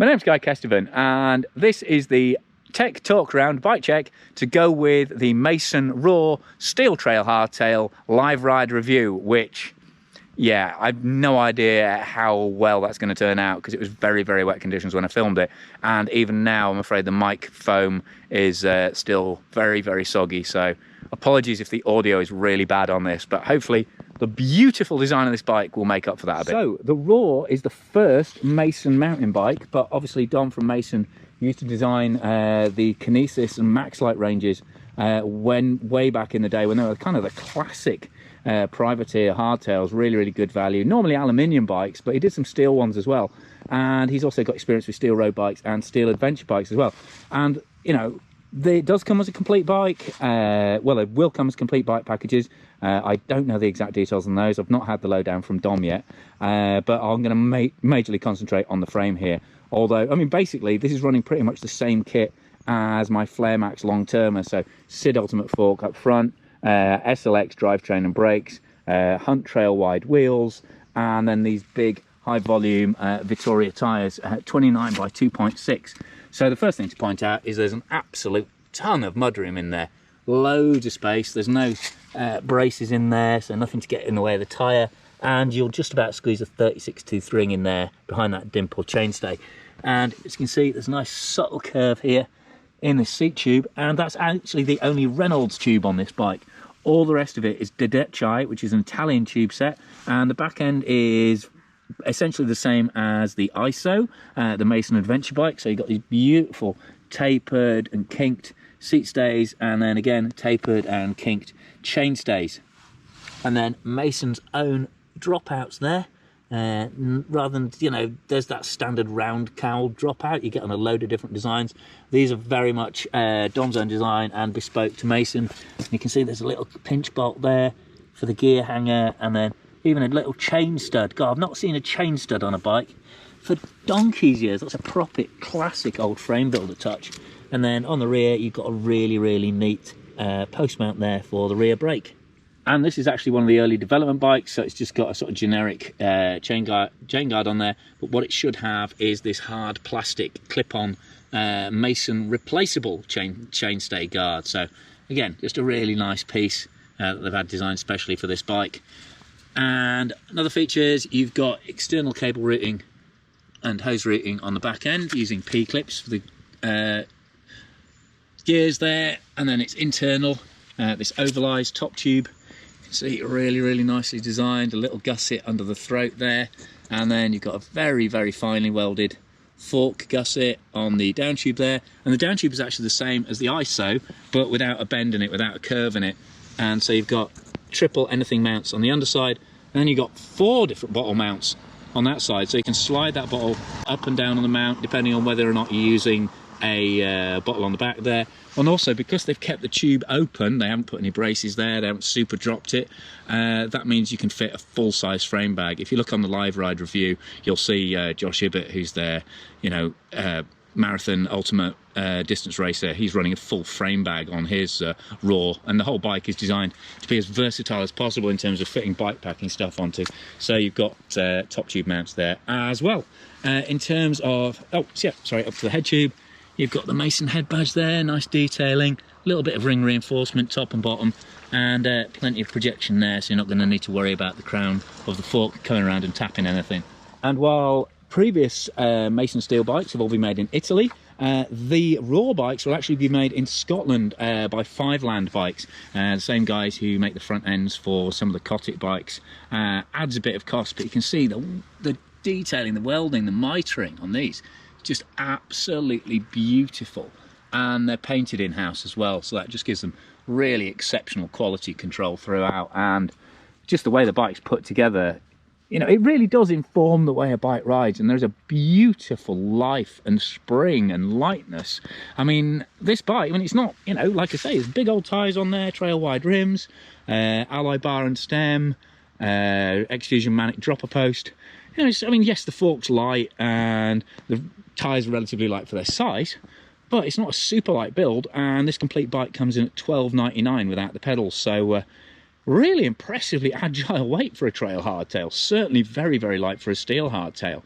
My name's Guy Kesteven, and this is the Tech Talk Round bike check to go with the Mason Raw Steel Trail Hardtail live ride review, which, yeah, I've no idea how well that's going to turn out because it was very, very wet conditions when I filmed it. And even now, I'm afraid the mic foam is still very, very soggy. So apologies if the audio is really bad on this, but hopefully the beautiful design of this bike will make up for that a bit. So the Raw is the first Mason mountain bike, but obviously Dom from Mason used to design the Kinesis and Maxlite ranges way back in the day when they were kind of the classic privateer hardtails, really, really good value. Normally aluminium bikes, but he did some steel ones as well. And he's also got experience with steel road bikes and steel adventure bikes as well. And, you know, it does come as a complete bike. Well, it will come as complete bike packages. I don't know the exact details on those. I've not had the lowdown from Dom yet, but I'm going to majorly concentrate on the frame here. Although, I mean, basically, this is running pretty much the same kit as my Flare Max long-termer. So SID Ultimate fork up front, SLX drivetrain and brakes, Hunt Trail wide wheels, and then these big high-volume Vittoria tyres, 29 by 2.6. So the first thing to point out is there's an absolute ton of mudroom in there. Loads of space. There's no braces in there, so nothing to get in the way of the tyre. And you'll just about squeeze a 36 tooth ring in there behind that dimple chainstay. And as you can see, there's a nice subtle curve here in the seat tube, and that's actually the only Reynolds tube on this bike. All the rest of it is Dedecci, which is an Italian tube set, and the back end is essentially the same as the ISO, the Mason Adventure bike. So you've got these beautiful tapered and kinked seat stays, and then again tapered and kinked chain stays, and then Mason's own dropouts there. Rather than, you know, there's that standard round cowl dropout you get on a load of different designs. These are very much Dom's own design and bespoke to Mason. You can see there's a little pinch bolt there for the gear hanger, and then even a little chain stud. God, I've not seen a chain stud on a bike for donkey's years. That's a proper classic old frame builder touch. And then on the rear, you've got a really, really neat post mount there for the rear brake. And this is actually one of the early development bikes, so it's just got a sort of generic chain guard on there. But what it should have is this hard plastic clip-on Mason replaceable chainstay guard. So again, just a really nice piece that they've had designed specially for this bike. And another feature is you've got external cable routing and hose routing on the back end using P-clips for the gears there, and then it's internal, this ovalized top tube. See, really, really nicely designed, a little gusset under the throat there, and then you've got a very, very finely welded fork gusset on the down tube there, and the down tube is actually the same as the ISO, but without a bend in it, without a curve in it. And so you've got triple anything mounts on the underside, and then you've got 4 different bottle mounts on that side, so you can slide that bottle up and down on the mount depending on whether or not you're using a bottle on the back there. And also, because they've kept the tube open, they haven't put any braces there, they haven't super dropped it, that means you can fit a full-size frame bag. If you look on the live ride review, you'll see Josh Ibbott, who's their, you know, marathon ultimate distance racer. He's running a full frame bag on his Raw, and the whole bike is designed to be as versatile as possible in terms of fitting bike packing stuff onto. So you've got top tube mounts there as well. In terms of, up to the head tube, you've got the Mason head badge there, nice detailing, a little bit of ring reinforcement top and bottom, and plenty of projection there, so you're not going to need to worry about the crown of the fork coming around and tapping anything. And while previous Mason steel bikes have all been made in Italy, the Raw bikes will actually be made in Scotland by Five Land Bikes, the same guys who make the front ends for some of the Cotic bikes. Adds a bit of cost, but you can see the detailing, the welding, the mitering on these, just absolutely beautiful. And they're painted in-house as well, so that just gives them really exceptional quality control throughout. And just the way the bike's put together, you know, it really does inform the way a bike rides, and there's a beautiful life and spring and lightness. I mean, this bike, I mean, it's not, you know, like I say, there's big old tyres on there, trail wide rims, alloy bar and stem, X-Fusion Manic dropper post. You know, I mean, yes, the fork's light and the tyres are relatively light for their size, but it's not a super light build, and this complete bike comes in at $12.99 without the pedals. So really impressively agile weight for a trail hardtail. Certainly very, very light for a steel hardtail.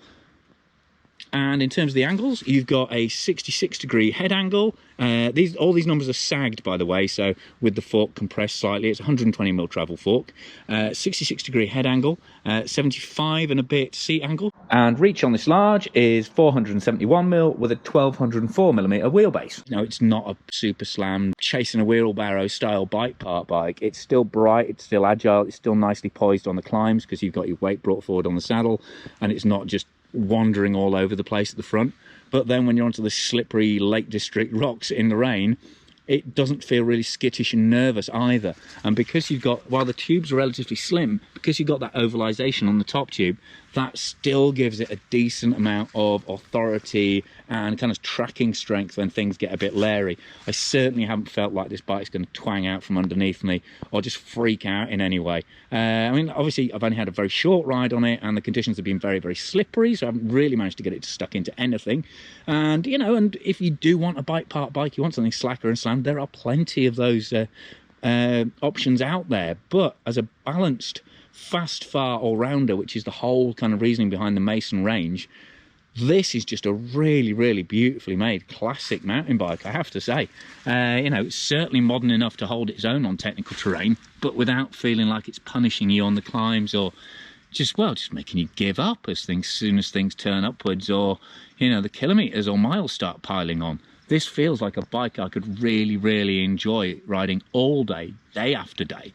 And in terms of the angles, you've got a 66-degree head angle. All these numbers are sagged, by the way, so with the fork compressed slightly, it's 120mm travel fork. 66-degree head angle, 75 and a bit seat angle. And reach on this large is 471mm with a 1204mm wheelbase. Now, it's not a super slam chasing a wheelbarrow style bike park bike. It's still bright, it's still agile, it's still nicely poised on the climbs because you've got your weight brought forward on the saddle, and it's not just wandering all over the place at the front. But then when you're onto the slippery Lake District rocks in the rain, it doesn't feel really skittish and nervous either. And because you've got, while the tubes are relatively slim, because you've got that ovalization on the top tube, that still gives it a decent amount of authority and kind of tracking strength when things get a bit leery. I certainly haven't felt like this bike's going to twang out from underneath me or just freak out in any way. I mean, obviously, I've only had a very short ride on it, and the conditions have been very, very slippery, so I haven't really managed to get it stuck into anything. And, you know, and if you do want a bike park bike, you want something slacker and slam, there are plenty of those options out there. But as a balanced fast far all-rounder, which is the whole kind of reasoning behind the Mason range, this is just a really, really beautifully made classic mountain bike, I have to say. You know, it's certainly modern enough to hold its own on technical terrain, but without feeling like it's punishing you on the climbs or just making you give up as soon as things turn upwards, or, you know, the kilometers or miles start piling on. This feels like a bike I could really, really enjoy riding all day, day after day.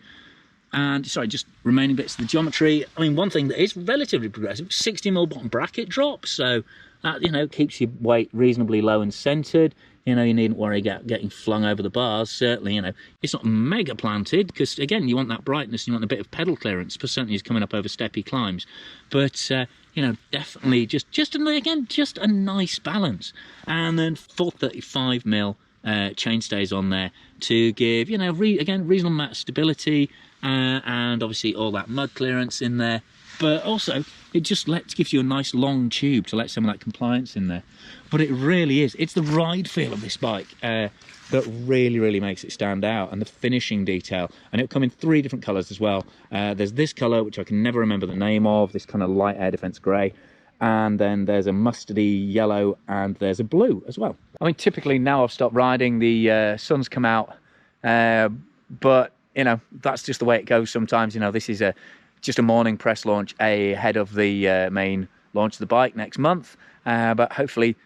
And sorry, just remaining bits of the geometry. I mean, one thing that is relatively progressive, 60mm bottom bracket drop, so that, you know, keeps your weight reasonably low and centered. You know, you needn't worry about getting flung over the bars. Certainly, you know, it's not mega planted because, again, you want that brightness, you want a bit of pedal clearance, but certainly it's coming up over steppy climbs. But, you know, definitely just a nice balance. And then 435mm chainstays on there to give, you know, reasonable amount of stability, and obviously all that mud clearance in there, but also it just gives you a nice long tube to let some of that compliance in there. But it really is, it's the ride feel of this bike that really, really makes it stand out, and the finishing detail. And it'll come in 3 different colours as well. There's this colour, which I can never remember the name of, this kind of light air defence grey, and then there's a mustardy yellow, and there's a blue as well. I mean, typically now I've stopped riding, the sun's come out, but you know, that's just the way it goes sometimes. You know, this is just a morning press launch ahead of the main launch of the bike next month, but hopefully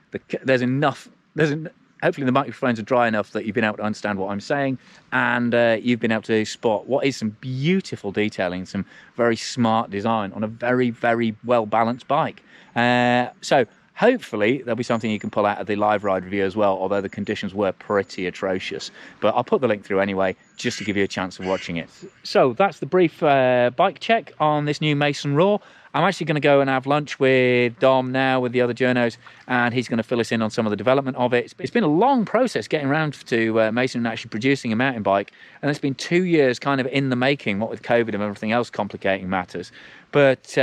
hopefully the microphones are dry enough that you've been able to understand what I'm saying, and you've been able to spot what is some beautiful detailing, some very smart design on a very, very well balanced bike. So hopefully there'll be something you can pull out of the live ride review as well, although the conditions were pretty atrocious. But I'll put the link through anyway, just to give you a chance of watching it. So that's the brief bike check on this new Mason Raw. I'm actually going to go and have lunch with Dom now, with the other journos, and he's going to fill us in on some of the development of it. It's been a long process getting around to Mason and actually producing a mountain bike, and it's been 2 years kind of in the making, what with COVID and everything else complicating matters. But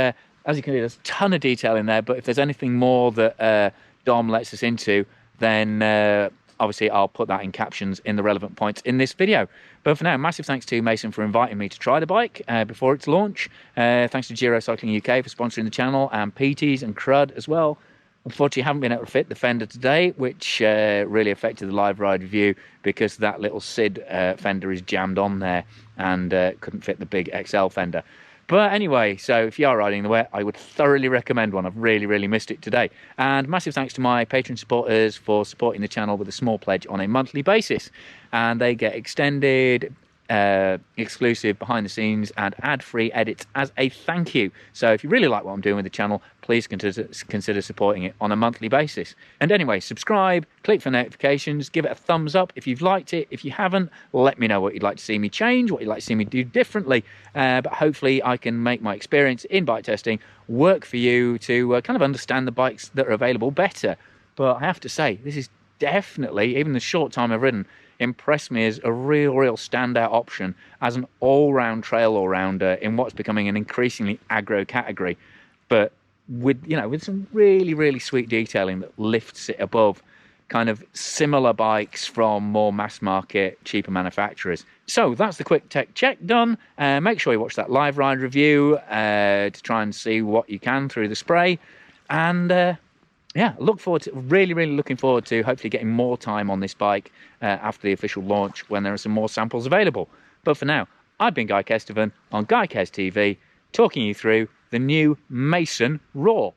as you can see, there's a ton of detail in there, but if there's anything more that Dom lets us into, then obviously I'll put that in captions in the relevant points in this video. But for now, massive thanks to Mason for inviting me to try the bike before its launch. Thanks to Giro Cycling UK for sponsoring the channel, and PTs and Crud as well. Unfortunately, I haven't been able to fit the fender today, which really affected the live ride review because that little Sid fender is jammed on there and couldn't fit the big XL fender. But anyway, so if you are riding the wet, I would thoroughly recommend one. I've really, really missed it today. And massive thanks to my Patreon supporters for supporting the channel with a small pledge on a monthly basis. And they get extended, exclusive behind the scenes and ad-free edits as a thank you. So if you really like what I'm doing with the channel, please consider supporting it on a monthly basis. And anyway, subscribe, click for notifications, give it a thumbs up if you've liked it. If you haven't, let me know what you'd like to see me change, what you'd like to see me do differently. But hopefully I can make my experience in bike testing work for you to kind of understand the bikes that are available better. But I have to say, this is definitely, even the short time I've ridden, impressed me as a real standout option as an all-round trail all-rounder in what's becoming an increasingly aggro category, but with some really sweet detailing that lifts it above kind of similar bikes from more mass market, cheaper manufacturers. So that's the quick tech check done. Make sure you watch that live ride review to try and see what you can through the spray, and yeah, really looking forward to hopefully getting more time on this bike after the official launch when there are some more samples available. But for now, I've been Guy Kestevan on Guy Kes TV, talking you through the new Mason Raw.